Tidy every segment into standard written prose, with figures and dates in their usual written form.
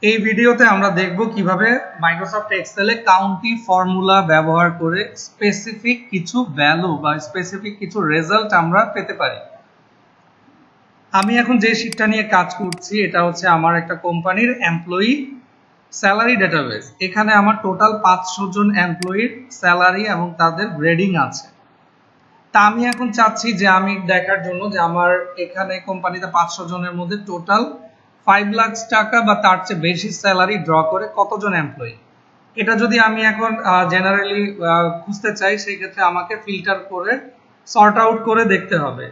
এই ভিডিওতে আমরা দেখব কিভাবে মাইক্রোসফট এক্সেলে কাউন্টি ফর্মুলা ব্যবহার করে স্পেসিফিক কিছু ভ্যালু বা স্পেসিফিক কিছু রেজাল্ট আমরা পেতে পারি। আমি এখন যে শীটটা নিয়ে কাজ করছি এটা হচ্ছে আমার একটা কোম্পানির এমপ্লয়ি স্যালারি ডেটাবেস। এখানে আমার টোটাল 500 জন এমপ্লয়ির স্যালারি এবং তাদের গ্রেডিং আছে। তা আমি এখন চাচ্ছি যে আমি দেখার জন্য যে আমার এখানে কোম্পানিতে 500 জনের মধ্যে টোটাল 5 লাখ টাকা বা তার চেয়ে বেশি স্যালারি ড্র করে কতজন এমপ্লয়ি, এটা যদি আমি এখন জেনারেলি খুঁজতে চাই সেই ক্ষেত্রে আমাকে ফিল্টার করে সর্ট আউট করে দেখতে হবে।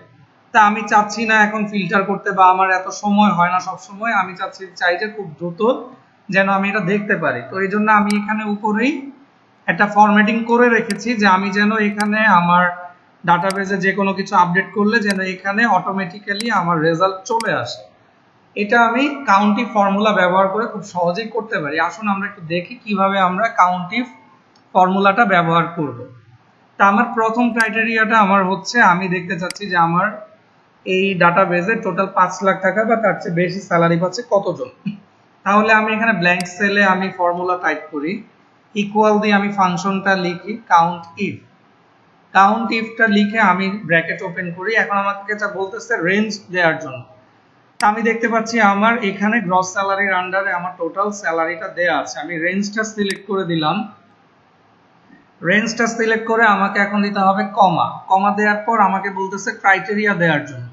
তা আমি চাচ্ছি না এখন ফিল্টার করতে বা আমার এত সময় হয় না সব সময়, আমি চাই যে খুব দ্রুত যেন আমি এটা দেখতে পারি। তো এই জন্য আমি এখানে উপরেই একটা ফরম্যাটিং করে রেখেছি যে আমি যেন এখানে আমার ডাটাবেজে যে কোনো কিছু আপডেট করলে যেন এখানে অটোমেটিক্যালি আমার রেজাল্ট চলে আসে। এটা আমি কাউন্টিফ ফর্মুলা ব্যবহার করে খুব সহজেই করতে পারি। আসুন আমরা একটু দেখি কিভাবে আমরা কাউন্টিফ ফর্মুলাটা ব্যবহার করব। তা আমার প্রথম ক্রাইটেরিয়াটা আমার হচ্ছে আমি দেখতে চাচ্ছি যে আমার এই ডাটাবেজে টোটাল 5 লাখ টাকা বা তার চেয়ে বেশি স্যালারি পাচ্ছে কতজন। তাহলে আমি এখানে ব্ল্যাঙ্ক সেলে আমি ফর্মুলা টাইপ করি, ইকুয়াল দিয়ে আমি ফাংশনটা লিখি CountIF। CountIFটা লিখে আমি ব্র্যাকেট ওপেন করি। এখন আমাকে যেটা বলতেছে রেঞ্জ দেওয়ার জন্য। আমি দেখতে পাচ্ছি আমার এখানে গ্রস স্যালারির আন্ডারে আমার টোটাল স্যালারিটা দেয়া আছে। আমি রেঞ্জটা সিলেক্ট করে দিলাম। রেঞ্জটা সিলেক্ট করে আমাকে এখন দিতে হবে কমা। কমা দেওয়ার পর আমাকে বলতেছে ক্রাইটেরিয়া দেওয়ার জন্য।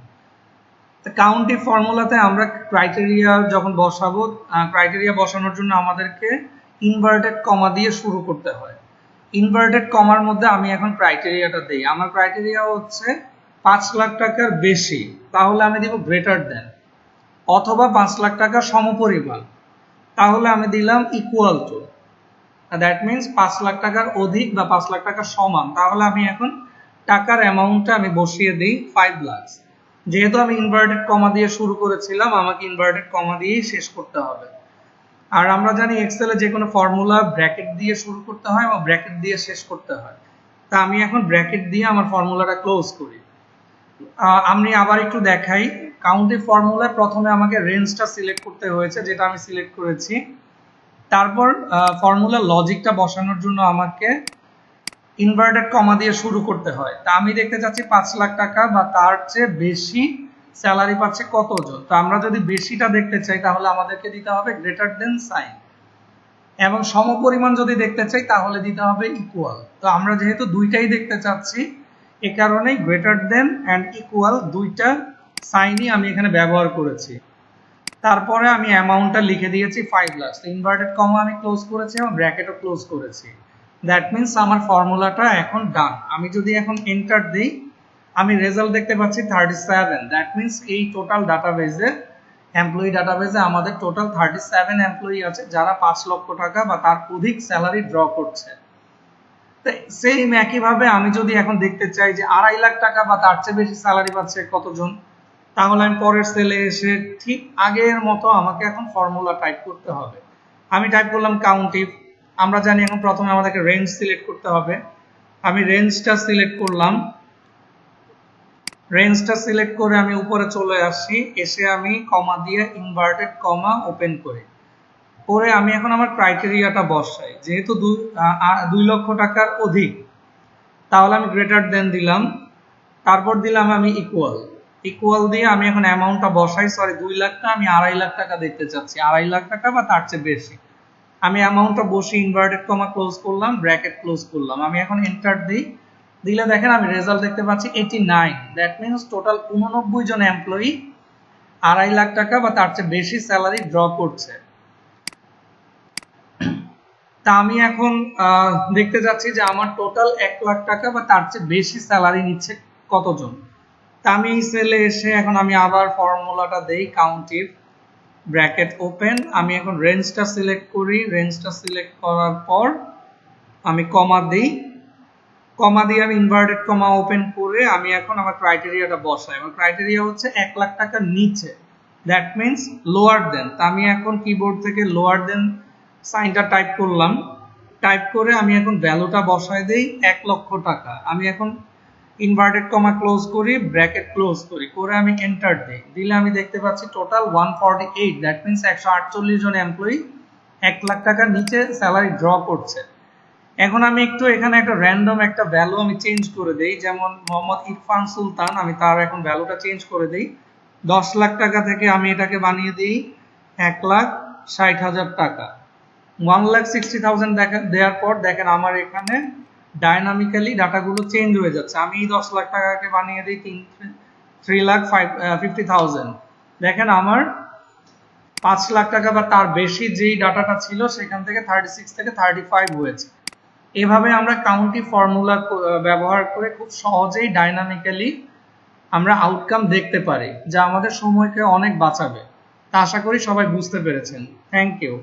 তো কাউন্টিফ ফর্মুলাতে আমরা ক্রাইটেরিয়া যখন বসাবো, ক্রাইটেরিয়া বসানোর জন্য আমাদেরকে ইনভার্টেড কমা দিয়ে শুরু করতে হয়। ইনভার্টেড কমার মধ্যে আমি এখন ক্রাইটেরিয়াটা দেই। আমার ক্রাইটেরিয়া হচ্ছে 5 লাখ টাকার বেশি, তাহলে আমি দিব গ্রেটার দেন, অথবা 5 লাখ টাকা সমপরিমাণ, তাহলে আমি দিলাম equal to. That means 5 lakh টাকার অধিক বা 5 লাখ টাকার সমান, তাহলে আমি এখন টাকার অ্যামাউন্টটা আমি বসিয়ে দিই 5 লাখ। যেহেতু আমি ইনভার্টেড কমা দিয়ে শুরু করেছিলাম, আমাকে ইনভার্টেড কমা দিয়েই শেষ করতে হবে। আর আমরা জানি এক্সেলে যে কোনো ফর্মুলা ব্র্যাকেট দিয়ে শুরু করতে হয় বা ব্র্যাকেট দিয়ে শেষ করতে হয়। তা আমি এখন ব্র্যাকেট দিয়ে আমার ফর্মুলাটা ক্লোজ করি। আমি আবার একটু দেখাই। কাউন্টিফ ফর্মুলায় প্রথমে আমাকে রেঞ্জটা সিলেক্ট করতে হয়েছে, যেটা আমি সিলেক্ট করেছি। তারপর ফর্মুলা লজিকটা বসানোর জন্য আমাকে ইনভার্টেড কমা দিয়ে শুরু করতে হয়। তা আমি দেখতে চাচ্ছি 5 লাখ টাকা বা তার চেয়ে বেশি স্যালারি পাচ্ছে কতজন। তো আমরা যদি বেশিটা দেখতে চাই তাহলে আমাদেরকে দিতে হবে গ্রেটার দেন সাইন, এবং সমপরিমাণ যদি দেখতে চাই তাহলে দিতে হবে ইকুয়াল। তো আমরা যেহেতু দুইটাই দেখতে চাচ্ছি, এ কারণেই গ্রেটার দেন অ্যান্ড ইকুয়াল দুইটা সাইনই আমি এখানে ব্যবহার করেছি। তারপরে আমি অ্যামাউন্টটা লিখে দিয়েছি 5 লাখ। ইনভার্টেড কমা আমি ক্লোজ করেছি এবং ব্র্যাকেটও ক্লোজ করেছি। দ্যাট মিনস আমার ফর্মুলাটা এখন ডান। আমি যদি এখন এন্টার দিই, আমি রেজাল্ট দেখতে পাচ্ছি 37। দ্যাট মিনস এই টোটাল ডাটাবেজে, এমপ্লয়ি ডাটাবেজে আমাদের টোটাল 37 এমপ্লয়ি আছে যারা 5 লক্ষ টাকা বা তার অধিক স্যালারি ড্র করছে। সেম একইভাবে আমি যদি এখন দেখতে চাই যে 2.5 লাখ টাকা বা তার চেয়ে বেশি স্যালারি পাচ্ছে কতজন, তাহলে আমি পরের সেলে এসে ঠিক আগের মতো আমাকে এখন ফর্মুলা টাইপ করতে হবে। আমি টাইপ করলাম কাউন্টিফ। আমরা জানি এখন প্রথমে আমাদেরকে রেঞ্জ সিলেক্ট করতে হবে। আমি রেঞ্জটা সিলেক্ট করলাম। রেঞ্জটা সিলেক্ট করে আমি উপরে চলে আসি, এসে আমি কমা দিয়ে ইনভার্টেড কমা ওপেন করি। পরে আমি এখন আমার ক্রাইটেরিয়াটা বসাই। যেহেতু 2 লক্ষ টাকার অধিক, তাহলে আমি গ্রেটার দেন দিলাম। তারপর দিলাম আমি ইকুয়াল। ইকুয়াল দিয়ে আমি এখন অ্যামাউন্টটা বসাই। সরি, 2 লাখ না, আমি 2.5 লাখ টাকা দেখতে চাচ্ছি। 2.5 লাখ টাকা বা তার চেয়ে বেশি। আমি অ্যামাউন্টটা বসে ইনভার্টেড কমা ক্লোজ করলাম, ব্র্যাকেট ক্লোজ করলাম। আমি এখন এন্টার দিই। দিলে দেখেন আমি রেজাল্ট দেখতে পাচ্ছি 89। দ্যাট মিনস টোটাল 89 জন এমপ্লয়ি 2.5 লাখ টাকা বা তার চেয়ে বেশি স্যালারি ড্র করছে। তা আমি এখন দেখতে যাচ্ছি যে আমার টোটাল 1 লাখ টাকা বা তার চেয়ে বেশি স্যালারি নিচ্ছে কতজন। তা আমি এই সেলে এসে এখন আমি আবার ফর্মুলাটা দেই কাউন্টিফ, ব্র্যাকেট ওপেন। আমি এখন রেঞ্জটা সিলেক্ট করি। রেঞ্জটা সিলেক্ট করার পর আমি কমা দিই। কমা দিয়ে আমি ইনভার্টেড কমা ওপেন করে আমি এখন আমার ক্রাইটেরিয়াটা বসাই। আমার ক্রাইটেরিয়া হচ্ছে 1 লাখ টাকার নিচে, দ্যাট মিনস লোয়ার দেন। তা আমি এখন কিবোর্ড থেকে লোয়ার দেন সাইনটা টাইপ করলাম। টাইপ করে আমি এখন ভ্যালুটা বসাই দেই 1 লক্ষ টাকা। আমি এখন ইনভার্টেড কমা ক্লোজ করি, ব্র্যাকেট ক্লোজ করি, করে আমি এন্টার দিই, দিলে আমি দেখতে পাচ্ছি টোটাল 148, দ্যাট মিনস 148 জন এমপ্লয়ি 1 লাখ টাকার নিচে স্যালারি ড্র করছে। এখন আমি একটু এখানে একটা র্যান্ডম একটা ভ্যালু আমি চেঞ্জ করে দেই, যেমন মোহাম্মদ ইরফান সুলতান, আমি তার এখন ভ্যালুটা চেঞ্জ করে দেই, 10 লাখ টাকা থেকে আমি এটাকে বানিয়ে দিই 1,60,000 টাকা। 1,60,000 দেওয়ার পর দেখেন আমার এখানে ডাইনামিক্যালি ডাটাগুলো চেঞ্জ হয়ে যাচ্ছে। আমি 10 লাখ টাকাকে বানিয়ে দিই 3,50,000, দেখেন আমার 5 লাখ টাকা বা তার বেশি যেই ডাটাটা ছিল সেখান থেকে 36 থেকে 35 হয়েছে। এভাবে আমরা কাউন্টিফ ফর্মুলা ব্যবহার করে খুব সহজেই ডাইনামিক্যালি আমরা আউটকাম দেখতে পারি, যা আমাদের সময়কে অনেক বাঁচাবে। তা আশা করি সবাই বুঝতে পেরেছেন। Thank you.